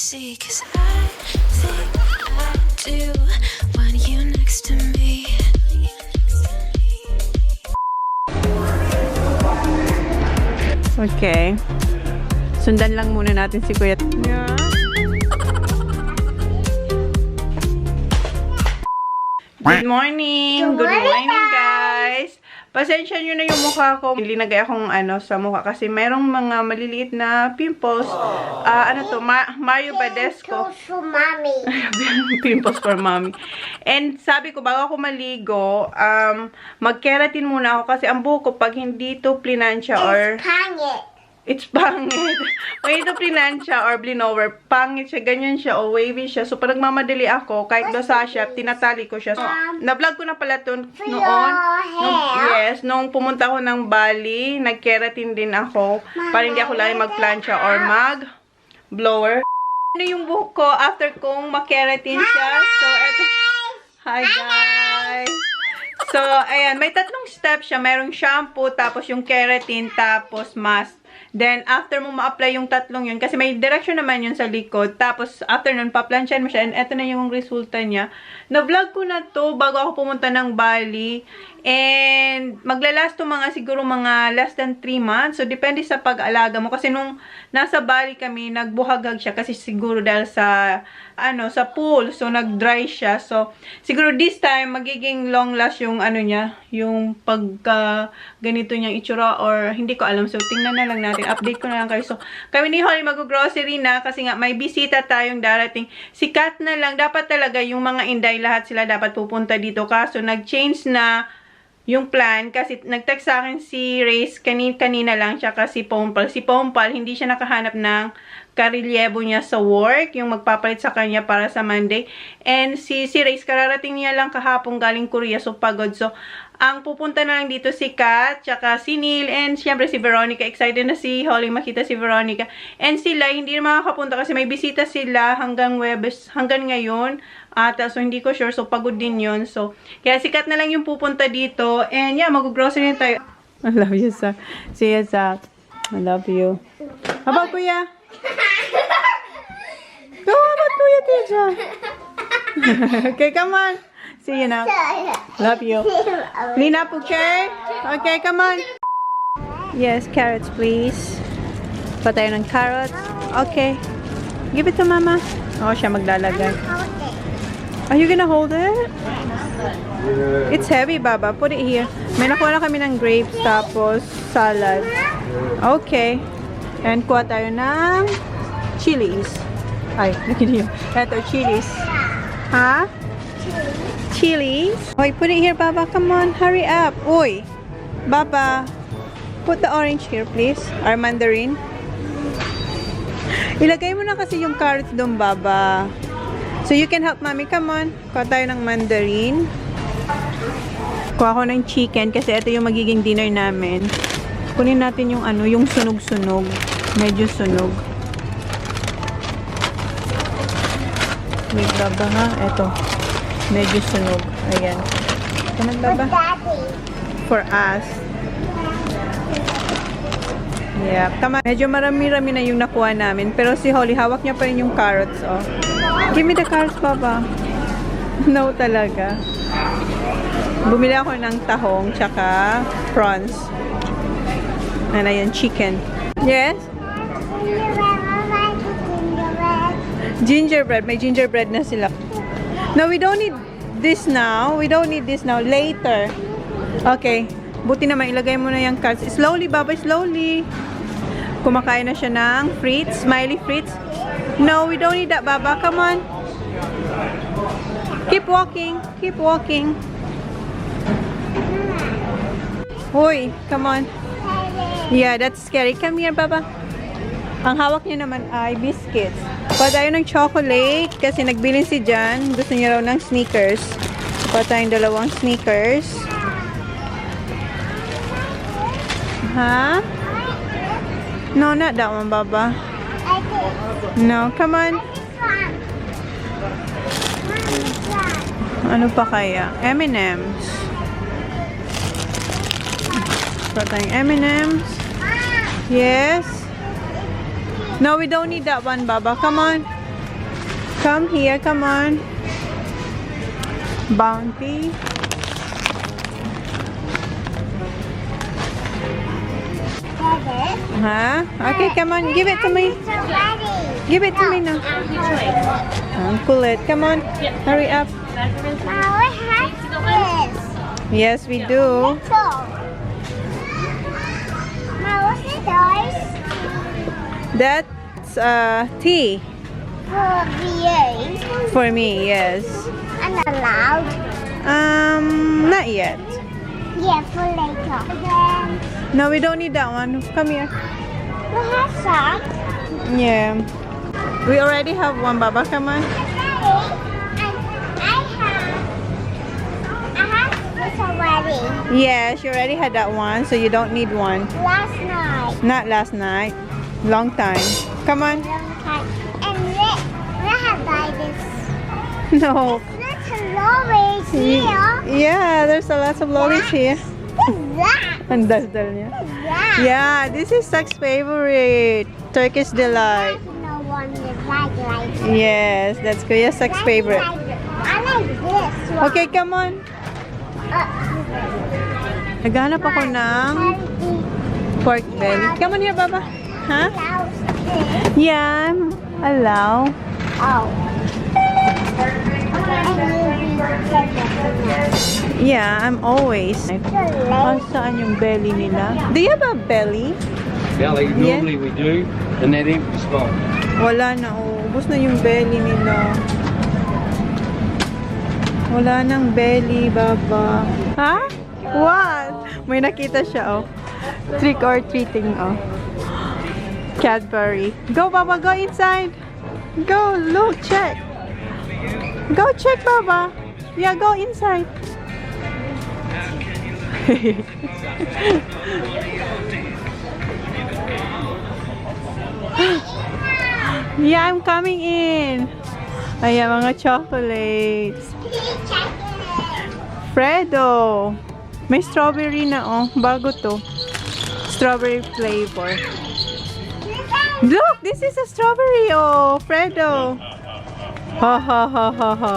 see, 'cause I think I do want you next to me. Okay. Sundan lang muna natin si Kuya. Yeah. Good morning! Good morning, guys! Pasensya nyo na yung mukha ko. Linagay akong sa mukha kasi mayroong mga maliliit na pimples. Mario Badescu. Pimples for mommy. Pimples for mommy. And sabi ko, bago ako maligo, mag-keratin muna ako kasi ang buhok ko, pag hindi to plinansya or... It's pangit. Pag ito plinansya or blinover, pangit siya, ganyan siya, o wavy siya. So, pag nagmamadali ako, kahit dosa siya, tinatali ko siya. So, na-vlog ko na pala ito noon. Nung pumunta ako ng Bali, nag-keratin din ako. Para hindi ako lagi mag-plancha or mag-blower. Ano yung buhok ko after kong makeratin siya? So, eto. Hi, guys! So, ayan. May tatlong steps siya. Mayroong shampoo, tapos yung keratin, tapos mask. Then, after mo ma-apply yung tatlong yun, kasi may direction naman yun sa likod. Tapos, after nun, pa-plansyan mo siya. And eto na yung resulta niya. Na-vlog ko na to bago ako pumunta ng Bali. And, maglalast to siguro mga less than 3 months. So, depende sa pag-alaga mo. Kasi nung nasa Bali kami, nagbuhagag siya. Kasi siguro dahil sa, sa pool. So, nag-dry siya. So, siguro this time, magiging long last yung niya. Yung pagka ganito niyang itsura. Or, hindi ko alam. So, tingnan na lang natin. Update ko na lang kayo. So, kami ni Holly mag-grocery na. Kasi nga, may bisita tayong darating. Si Kat na lang. Dapat talaga yung mga inday, lahat sila dapat pupunta dito. Kaso, nag-change na yung plan, kasi nag-text sa akin si Race kanina lang, tsaka si Pompal. Si Pompal, hindi siya nakahanap ng karelyebo niya sa work, yung magpapalit sa kanya para sa Monday. And si Race, kararating niya lang kahapon galing Korea, so pagod. So, ang pupunta na lang dito si Kat, tsaka si Neil, and syempre si Veronica. Excited na si Holly makita si Veronica. And sila, hindi na makakapunta kasi may bisita sila hanggang Webes, hanggang ngayon. So, hindi ko sure. So, pagod din yun. So, kaya si Kat na lang yung pupunta dito. And yeah, mag-grocery na tayo. I love you, Zach. See you, Zach. I love you. How about Kuya? Go, how about Kuya, Teja? Okay, come on. See you now. Love you. Clean up, okay? Okay, come on. Yes, carrots, please. Pa tayo ng carrots. Okay. Give it to Mama. Oh, siya maglalagay. Are you gonna hold it? It's heavy, Baba. Put it here. May nakuha na kami ng grapes, tapos salad. Okay. And kuha tayo ng chilies. Ay, nakinig yun. Ito, chilies. Ha? Chilies. Oy, put it here, Baba. Come on, hurry up. Oy, Baba. Put the orange here, please. Or mandarin. Ilagay mo na kasi yung carrots doon, Baba. So, you can help Mommy. Come on. Kuha tayo ng mandarin. Kuha ko ng chicken kasi ito yung magiging dinner namin. Kunin natin yung yung sunog-sunog. Medyo sunog. Wait, Baba, ha? Ito. Medyo sunog. Ayan. Ito na, Baba. For us. Yeah. Tama. Medyo marami-rami na yung nakuha namin. Pero si Holly, hawak niya pa rin yung carrots, oh. Give me the carrots, Baba. No talaga. Bumili ako ng tahong, tsaka prawns. And ayan, chicken. Yes? Gingerbread. May gingerbread na sila. No, we don't need this now. We don't need this now. Later. Okay. Buti naman, ilagay mo na yung carrots. Slowly, Baba, slowly. Kumakain na siya ng frites. Smiley frites. No, we don't need that, Baba. Come on. Keep walking. Keep walking. Hoy, come on. Yeah, that's scary. Come here, Baba. Ang hawak niya naman ay biscuits. Pa tayo ng chocolate kasi nagbilin si Jan. Gusto niya raw ng Snickers. Pa tayong dalawang Snickers. Ha? No, not that one, Baba. No, come on. Ano pa kaya? M&M's. Pa tayong M&M's. Yes. No, we don't need that one, Baba. Come on. Come here, come on. Bounty. Huh? Okay, come on. Give it to me. Give it to me now. Pull it. Come on. Hurry up. Yes, we do. That's tea. For me, yes. And allowed? Not yet. Yeah, for later. Then No, we don't need that one. Come here. we have some. Yeah. We already have one, Baba. Come on. I have this already. Yes, you already had that one, so you don't need one. Last night. Not last night. Long time. Come on. Long time. And we have buy this. No. It's a lorries here. Yeah, there's a lot of lollies here. What's that? Ang dasdal niya. What's that? Yeah, this is Sak's favorite. Turkish delight. No one is like Yes, that's Kuya Sak's favorite. I like this one. Okay, come on. Naghanap ako ng pork belly. Come on here, Baba. Huh? Yeah, allow. Oh. Yeah, I'm always. Saan yung belly nila? Do you have a belly? Belly, normally we do, and that empty spot. Wala na, oh. Ubus na yung belly nila. Wala nang belly, Baba. Ha? What? May nakita siya, oh. Trick or treating, oh. Cadbury. Go, Baba, go inside. Go, look, check. Go check, Baba. Yeah, go inside. Yeah, I'm coming in. Ayan, mga chocolates. Fredo. May strawberry na, oh. Bago to. Strawberry flavor. Look, this is a strawberry, oh. Fredo. Ha ha ha ha ha.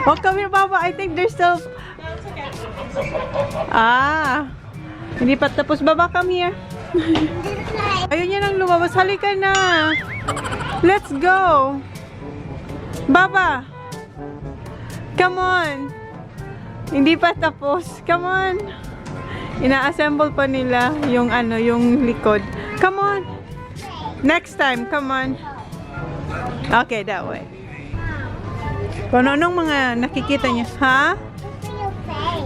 Oh, come here, Baba. I think there's still... Ah. Hindi pa tapos. Baba, come here. Ayun yan ang lumabas. Halika na. Let's go. Baba. Come on. Hindi pa tapos. Come on. Ina-assemble pa nila yung ano, yung likod. Come on. Next time, come on. Okay, that way. Kung anong mga nakikita niya. Ha?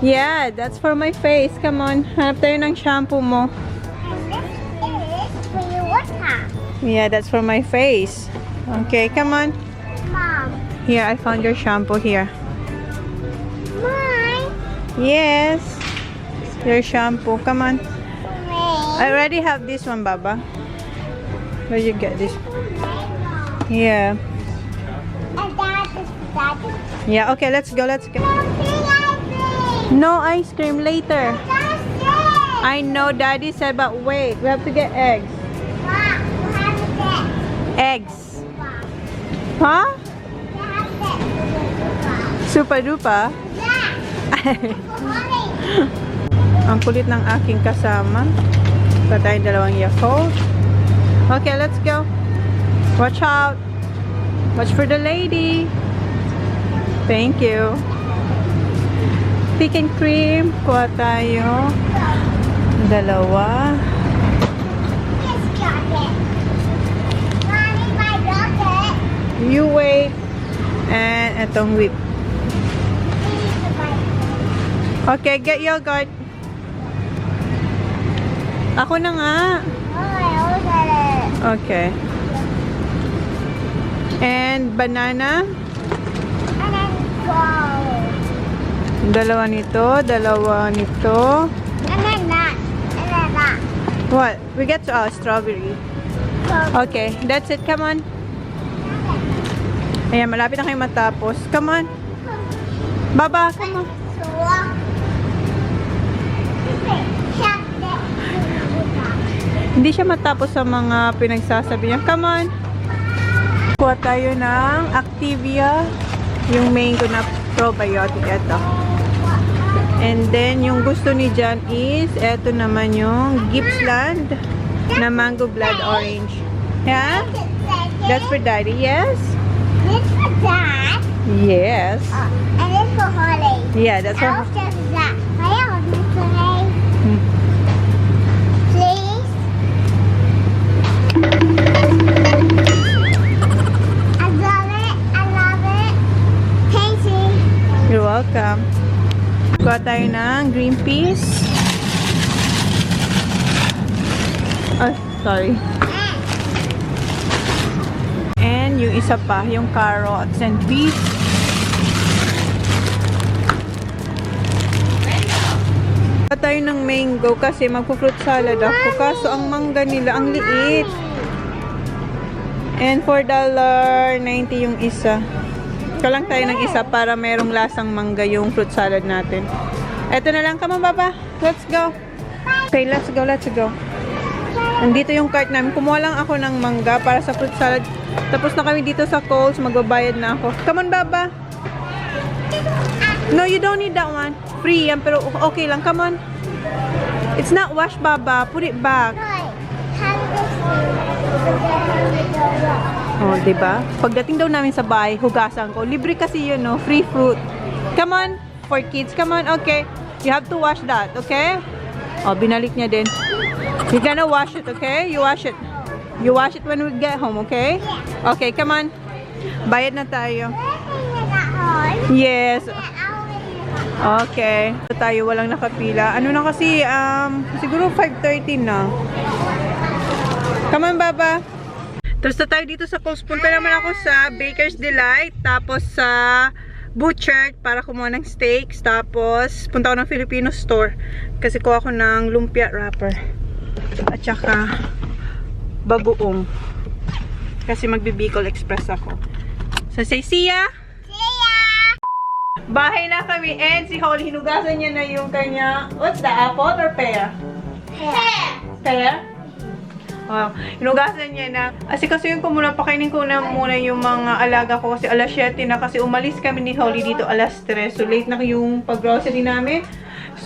Yeah, that's for my face. Come on. Hanap tayo ng shampoo mo. For your water. Yeah, that's for my face. Okay, come on. Mom. Here, I found your shampoo here. Mine. Yes. Your shampoo. Come on. Me. I already have this one, Baba. Where you get this? Yeah. And that is Yeah, okay, let's go. Let's go. That's No ice cream later. it. I know Daddy said, but wait. We have to get eggs. Mom, you have it. Eggs. Mom, Huh? you have it. Super duper. Yeah. Mommy. Ang kulit ng aking kasama. Pa tayong dalawang Yakult. Okay, let's go. Watch out. Watch for the lady. Thank you. Pick and cream. Kuha tayo. Dalawa. Yes, got it. Mommy, my rocket. You wait. And etong whip. Okay, get yogurt. Ako na nga. Okay. And banana. Dalawa nito, dalawa nito. What? We get strawberry. Okay, that's it. Come on. Ayan, malapit na kayo matapos. Come on. Baba, come on. Hindi siya matapos sa mga pinagsasabi niya. Come on. Kuha tayo ng Activia, yung mango na probiotic, ito. And then, yung gusto ni Jan is, ito naman yung Gippsland na mango blood orange. Yeah? That's for Daddy, yes? This for Dad. Yes. And this for Holly. Yeah, that's for... I'll just that. I have this for Holly. Hmm. Please. I love it. I love it. Thank you. You're welcome. Kuha tayo ng green peas. Oh, sorry. And yung isa pa, yung carrots and beef. Kuha tayo ng mango kasi magpo-fruit salad ako. Kaso ang mangga nila, ang liit. And $4.90 yung isa. Kalang tayo ng isa para merong lasang mangga yung fruit salad natin. Eto na lang. Come on, Papa. Let's go. Okay, let's go, let's go. Andito yung cart namin. Kumuha lang ako ng mangga para sa fruit salad. Tapos na kami dito sa Coles. Magbabayad na ako. Come on, Baba. No, you don't need that one. Free yan, pero okay lang. Come on. It's not washed, Baba. Put it back. Oh, diba? Pagdating daw namin sa bahay, hugasan ko. Libre kasi yun, no? Free fruit. Come on. For kids. Come on. Okay. You have to wash that. Okay? Oh, binalik niya din. You're gonna wash it, okay? You wash it. You wash it when we get home, okay? Okay, come on. Bayad na tayo. Yes. Okay. Tayo walang nakapila. Ano na kasi, siguro 5:30 na. Come on, Baba. Tapos na tayo dito sa Coles. Punta naman ako sa Baker's Delight. Tapos sa butcher para kumuha ng steaks. Tapos punta ako ng Filipino store. Kasi kuha ako ng lumpia wrapper. At saka bagoong. Kasi magbe-Bicol Express ako. So say see ya! Bahay na kami and si Holly, hinugasan niya na yung kanya, what's the apple or pear? Pear? Oh, hinugasan niya na. Kasi yung muna, pakainin ko na muna yung mga alaga ko kasi alas 7 na kasi umalis kami ni Holly dito alas 3. So late na yung pag-grocery namin.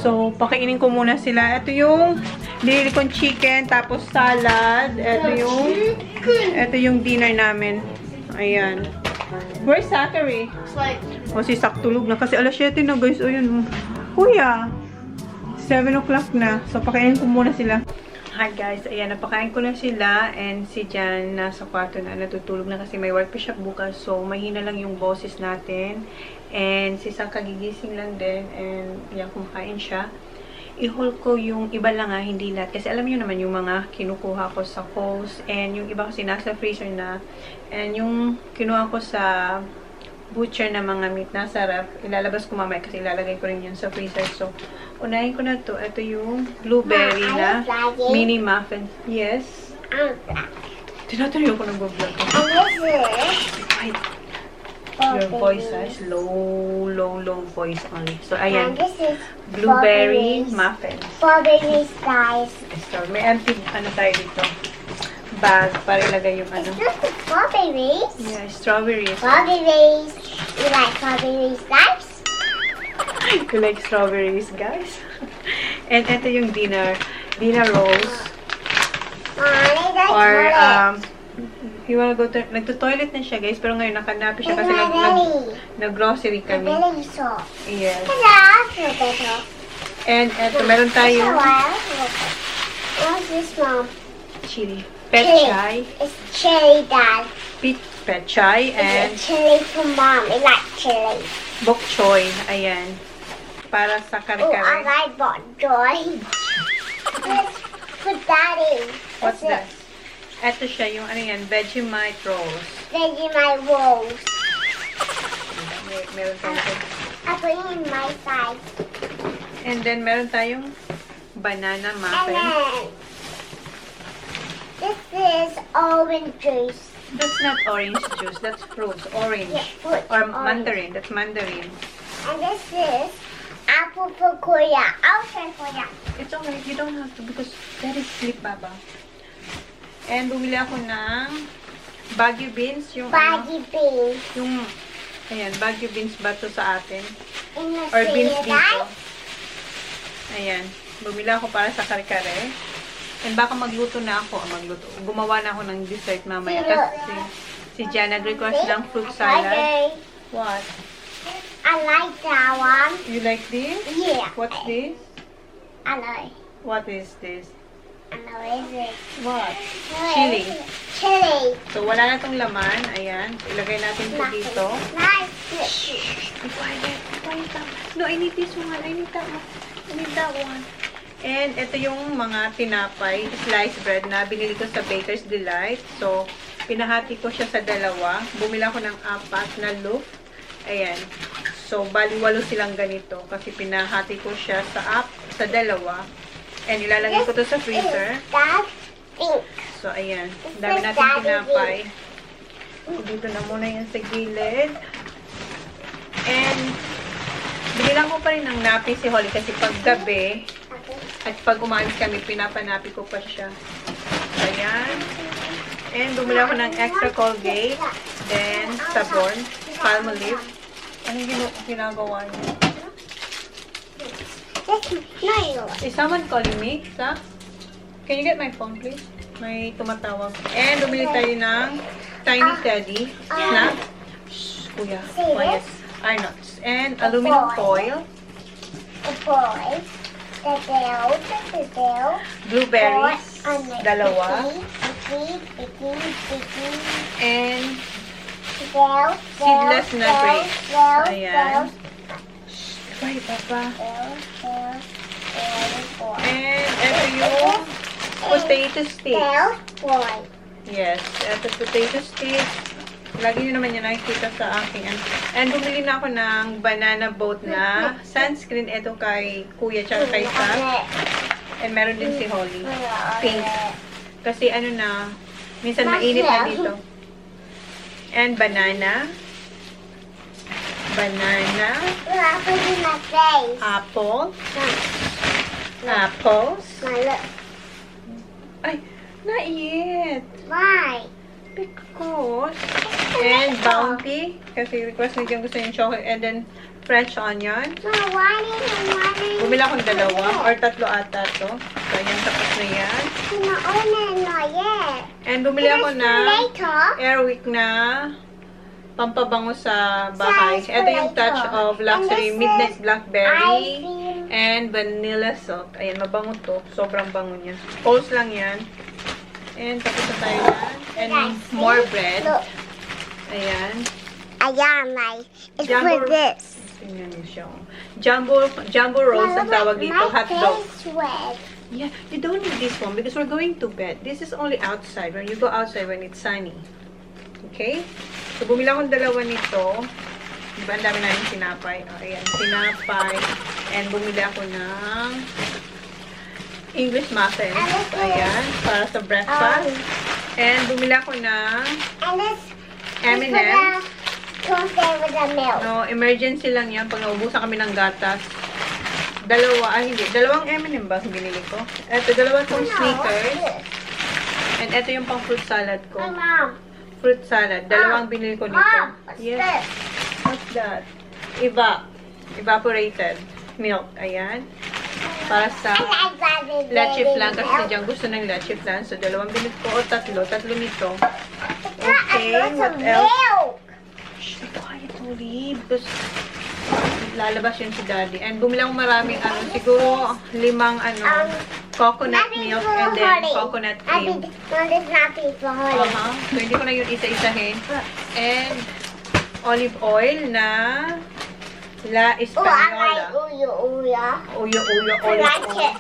So pakainin ko muna sila. Ito yung binili kong chicken, tapos salad. Ito yung dinner namin. Ayan. Where's Zachary? O si Sak tulog na kasi alas 7 na guys. O yun. Kuya. 7 o'clock na. So pakainin ko muna sila. Hi guys, ayan, napakain ko na sila and si Jan nasa kwarto na, natutulog na kasi may work pa siya bukas, so mahina lang yung boses natin and si Sang kagigising lang din and yan, kumakain siya. I-haul ko yung iba lang hindi lahat kasi alam niyo naman yung mga kinukuha ko sa Coles and yung iba kasi nasa freezer na and yung kinuha ko sa butcher na mga meat nasa ref, ilalabas ko mamaya kasi ilalagay ko rin yun sa freezer. So, unahin ko na to. Ito yung blueberry na mini muffin. Yes? Tinatuloy ko nag-vlog ko. Ay, your voice is low voice only. So, ayan. Blueberry muffin. Strawberries, guys. So, may antique, ano tayo dito? Bag para ilagay yung ano. Strawberries? Yeah, strawberries. Strawberries. You like strawberries, guys? You like strawberries, guys? And ito yung dinner rolls. Mommy, that's Or, what you wanna go to, nagto-toilet na siya, guys, pero ngayon nakanapin siya kasi nag-grocery kami. Belly salt. Yes. Hello. And eto, meron tayong What's this, Mom? chili. Pechay. It's chili, Dad. Pechay and It's chili for Mom. I like chili. bok choy. Ayan. Para sa Oh, I kare-kare. like bok choy. It's for Daddy. What's that? Eto siya, yung ano yan, Vegemite rolls. Vegemite rolls. Meron tayong I put it in my side. and then meron tayong banana And muffin. then, this is orange juice. That's not orange juice. That's fruits. Orange. Yeah, fruit, Or orange. mandarin. That's mandarin. And this is apple for Korea. I'll try for ya. It's alright. You don't have to because that is sleep, Baba. And bumili ako ng Baguio beans, yung ano, Baggy beans. yung, ayan, Baguio beans ba to sa atin? In the Or beans freezer. dito. Ayan. Bumila ako para sa kare-kare. And baka magluto na ako. Gumawa na ako ng dessert mamaya. Kasi si Jan nag-request ng fruit salad. Okay. What? I like that one. You like this? Yeah. What's this? I like. What is this? I know is it. What? No, Chili. is it? Chili. So, wala na tong laman. Ayan. Ilagay natin ito dito. Nice. Be quiet. Quiet down. No, I need this one. I need that one. I need that one. And ito yung mga tinapay, sliced bread na binili ko sa Baker's Delight. So, pinahati ko siya sa dalawa. Bumila ko ng 4 na loaf. Ayan. So, bali 8 silang ganito. Kasi pinahati ko siya sa dalawa. And ilalagay ko to sa freezer. That's pink. So, ayan. Ang dami natin tinapay. Dito na muna yan sa gilid. And, binilang ko pa rin ng napi si Holly kasi pag gabi, at pag umalis kami, pinapanapi ko pa siya. Ayan. And, bumili ako ng extra Colgate. Then, sabon. Palmolive. Anong ginagawa niya? No, yours. Is someone calling me? Sa? Can you get my phone, please? May tumatawag. And, bumili tayo ng Tiny Teddy. Snap. Shh, kuya. Quiet. Nuts. And, aluminum foil. The boy. The bill. Blueberries. Dalawa. Bicky. And, Bill. seedless na grapes. Ayan. Quiet, Papa. And, ito yung potato sticks. Boy. Yes, ito potato sticks. Lagi nyo naman yan nakikita sa aking. And bumili na ako ng banana boat na sunscreen. Ito kay Kuya tsaka kay Sap. And meron din si Holly. Pink. Kasi ano na, minsan mainit na dito. And banana. Banana. Put in my face. Apple. Apples. Look. Ay, not yet. Why? Because, and Bounty, kasi request niya gusto yung chocolate, and then French onion. No, why didn't Bumila akong 2 or 3 ata to. So, yan, tapos na yan. Not yet. And bumili ako ng Later. Airwick na pampabango sa bahay. Size Ito yung later. touch of luxury, And this midnight is blackberry icing. and vanilla silk. Ayan, mabango to. Sobrang bango niya. Pulse lang yan. And tapos na tayo yan. And Guys, more bread. Look. Ayan. Ayan, it's Jumbo- for this. Tingnan niyo siya. Jumbo rolls ang tawag dito. Hot dog. Red. Yeah, you don't need this one because we're going to bed. This is only outside. When you go outside when it's sunny. Okay? So, bumili akong 2 nito. Diba, ang dami namin tinapay. O, ayan, tinapay. And bumili ako ng English muffins. Ayan, para sa breakfast. And bumili ako ng And this M&M's. Don't stay with the milk. No, emergency lang yan pag naubusan kami ng gatas. 2 M&M ba binili ko? Ito, 2 tong Snickers. And ito yung pang fruit salad ko. Hey, Mom. Fruit salad. 2 binili ko dito. Mom, what's Yes. this? What's that? Evaporated milk. Ayan. Para sa I like that. leche flan. Kasi si Jang gusto ng leche flan. So, 2 binili ko o 3. 3 nito. Okay, what else? Milk. Shh, be quiet, Holly. Because lalabas yun si Daddy. And bumili akong maraming siguro 5 coconut milk and then coconut cream. No, this not for Holly. So, hindi ko na yun isa-isahin. And olive oil na La Oh, I like Española. uyo. Uyo, I olive like oil. it.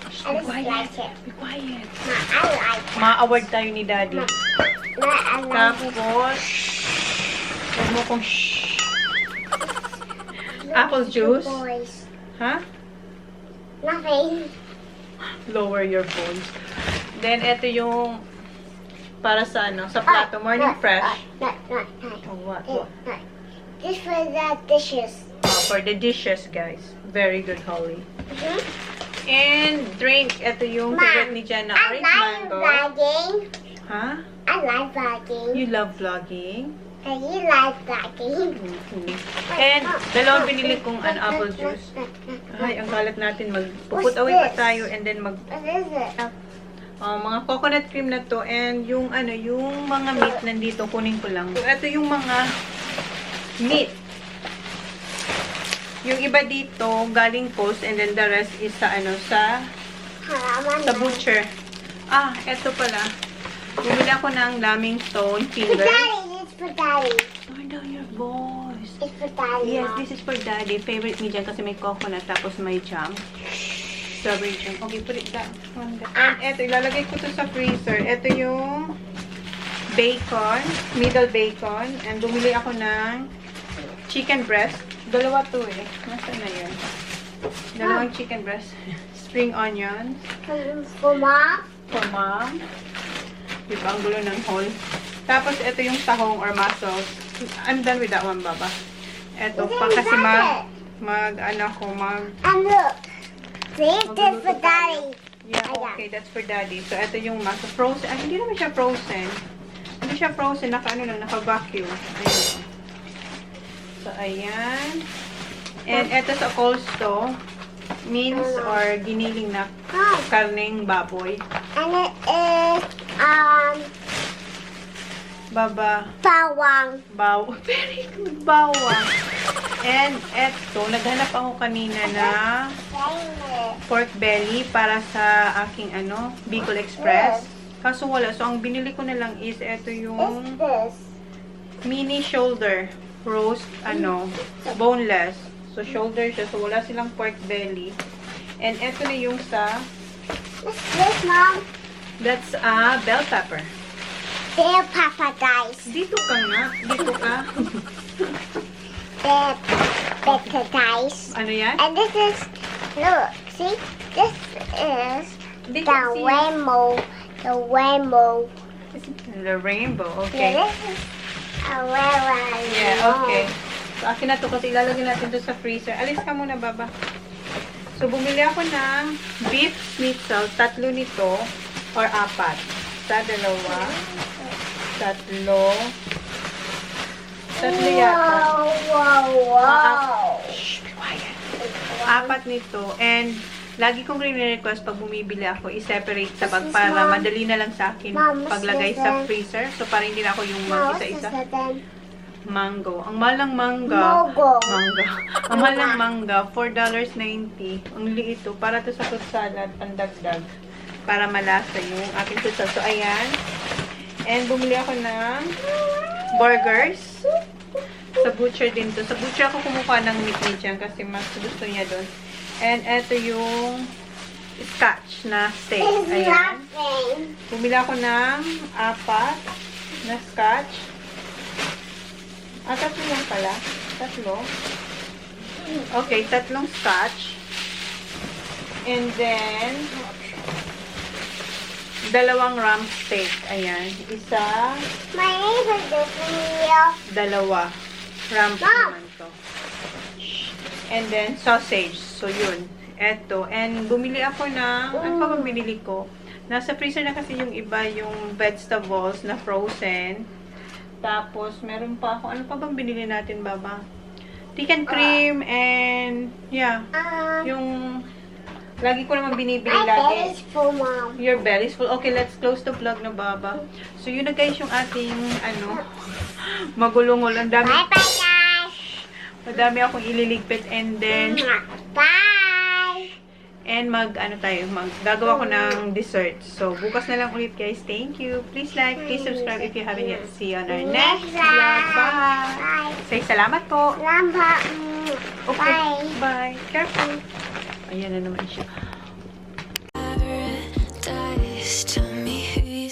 Shh, I be just quiet. like it. Be quiet. No, I like it. Ma-award tayo ni Daddy. No, I like it. Tapos, huwag mo kong apple juice. Boys. Ha? Nothing. Lower your bones. Then, ito yung para sa sa plato. Morning fresh. No. Oh, what? This for the dishes. For the dishes, guys. Very good, Holly. Mm-hmm. And drink. Ito yung favorite ni Jen na I'm orange not mango. bragging. Ha? I like vlogging. You love vlogging? And you like vlogging. And dalawang binili kong apple juice. Ay, ang kalat natin. Mag-put away pa tayo and then mag... What is it? mga coconut cream na to. And yung yung mga meat nandito, kunin ko lang. So, ito yung mga meat. Yung iba dito, galing Coles, and then the rest is sa, sa butcher. Ah, eto pala. Bumili ako ng laming stone For fingers. daddy, it's for daddy. Slow down your voice. It's for daddy. Yes, Mom. this is for daddy. Favorite niya dyan kasi may coconut tapos may jam. Strawberry jam. Okay, put it down. And eto, ilalagay ko to sa freezer. Eto yung bacon, middle bacon. And bumili ako ng chicken breast. Dalawa to eh. Nasaan na yun? Dalawang chicken breast. Spring onions. For mom. For mom. Diba, ang gulo ng hole. Tapos, ito yung tahong or mussels. I'm done with that one, Baba. Ito, pa kasi And look. See, this for daddy. Yeah, okay, that's for daddy. So, ito yung mussels. Frozen. Ay, hindi naman siya frozen. Hindi siya frozen. Naka-vacuum. Ayun. So, ayan. And ito sa Coles to. Mince or giniling na karneng baboy. And it is, Baba. bawang. Very good. Bawang. And eto, naghanap ako kanina na pork belly para sa aking Bicol Express. Kaso wala. So, ang binili ko na lang is eto yung This. mini shoulder roast, boneless. So, shoulder siya. So, wala silang pork belly. And eto na yung sa, What's this, Mom? that's bell pepper. Bell pepper, guys. Dito ka nga. Dito ka. Bell pepper, guys. Ano yan? And this is, look, see? This is Dito, the see? rainbow. The rainbow. The rainbow. Okay. Yeah, this is a rainbow. Yeah, okay. So, akin na to kasi ilalagay natin to sa freezer. Alis ka muna, Baba. So, bumili ako ng beef schnitzel. 3 nito or 4. Sa dalawa. 3. 3 yata. Wow. Shh, be quiet. 4 nito. And, lagi kong rin-request pag bumibili ako, i-separate sa bag para madali na lang sa akin paglagay sa freezer. So, para hindi na ako yung mag-isa-isa. Mango. Ang mahal ng mangga. Ang mahal ng mangga, $4.90. Ang liit ito. Para to sa fruit salad, pandagdag. Para malasa yung aking fruit salad. So, ayan. And bumili ako ng burgers. Sa butcher din to. Sa butcher ako kumukuha ng meat dyan kasi mas gusto niya doon. And eto yung scotch na steak. Ayan. Bumili ako ng 4 na scotch. 3 lang pala. 3. Okay, 3 scotch. And then, 2 rump steak. Ayan. Isa, My neighbor doesn't meal. 2. Rump naman to. And then, sausage. So, yun. Eto. And, bumili ako ng, ano pa bang binili ko? Nasa freezer na kasi yung iba, yung vegetables na frozen. Tapos, meron pa ako. Ano pa bang binili natin, Baba? Chicken cream and, yeah. Yung, lagi ko naman binibili My lagi. belly's full, Mom. Your belly's full. Okay, let's close the vlog na, Baba. So, yun na guys yung ating, magulungol. Ang dami. Bye-bye, guys. Madami akong ililigpit and then, Bye. and gagawa ko ng dessert. So, bukas na lang ulit guys. Thank you. Please like, please subscribe if you haven't yet. See you on our next vlog. Bye! Bye. Say salamat po. Lampa. Okay. Bye. Bye. Careful. Ayan na naman siya.